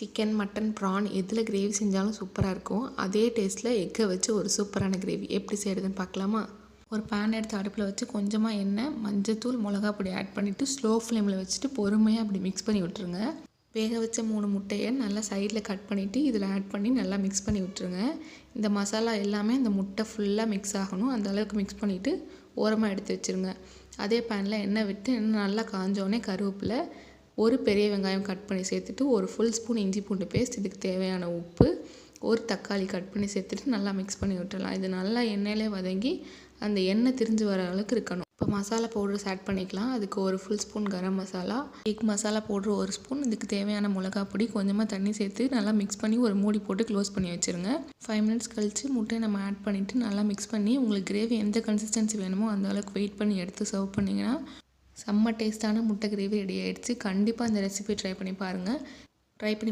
Chicken, mutton, PRAN எதில் gravy செஞ்சாலும் சூப்பராக இருக்கும். அதே டேஸ்ட்டில் எக்கை வச்சு ஒரு சூப்பரான கிரேவி எப்படி செய்கிறதுன்னு பார்க்கலாமா? ஒரு பேன் எடுத்து அடுப்பில் வச்சு கொஞ்சமாக எண்ணெய், மஞ்சத்தூள், மிளகா பொடி ஆட் பண்ணிவிட்டு ஸ்லோ ஃப்ளேமில் வச்சுட்டு பொறுமையாக அப்படி மிக்ஸ் பண்ணி விட்டுருங்க. வேக வச்ச 3 முட்டையை நல்லா சைடில் கட் பண்ணிவிட்டு இதில் ஆட் பண்ணி நல்லா மிக்ஸ் பண்ணி விட்டுருங்க. இந்த மசாலா எல்லாமே இந்த முட்டை ஃபுல்லாக மிக்ஸ் ஆகணும். அந்த அளவுக்கு மிக்ஸ் பண்ணிவிட்டு ஓரமாக எடுத்து வச்சுருங்க. அதே பேனில் எண்ணெய் விட்டு எண்ணெய் நல்லா காஞ்சோடனே கருவேப்பிலை, ஒரு பெரிய வெங்காயம் கட் பண்ணி சேர்த்துட்டு, ஒரு ஃபுல் ஸ்பூன் இஞ்சி பூண்டு பேஸ்ட், இதுக்கு தேவையான உப்பு, ஒரு தக்காளி கட் பண்ணி சேர்த்துட்டு நல்லா மிக்ஸ் பண்ணி விட்டுடலாம். இது நல்லா எண்ணெயிலே வதங்கி அந்த எண்ணெய் திரிஞ்சு வர அளவுக்கு இருக்கணும். இப்போ மசாலா பவுடர்ஸ் ஆட் பண்ணிக்கலாம். அதுக்கு ஒரு full spoon garam masala, egg masala powder ஒரு ஸ்பூன், இதுக்கு தேவையான மிளகா பொடி, கொஞ்சமாக தண்ணி சேர்த்து நல்லா மிக்ஸ் பண்ணி ஒரு மூடி போட்டு க்ளோஸ் பண்ணி வச்சுருங்க. 5 மினிட்ஸ் கழித்து முட்டையை நம்ம ஆட் பண்ணிவிட்டு நல்லா மிக்ஸ் பண்ணி உங்களுக்கு கிரேவி எந்த கன்சிஸ்டன்சி வேணுமோ அந்த அளவுக்கு வெயிட் பண்ணி எடுத்து சர்வ் பண்ணிங்கன்னா செம்ம டேஸ்ட்டான முட்டை கிரேவி ரெடி ஆகிடுச்சு. கண்டிப்பாக இந்த ரெசிபி ட்ரை பண்ணி பாருங்கள். ட்ரை பண்ணி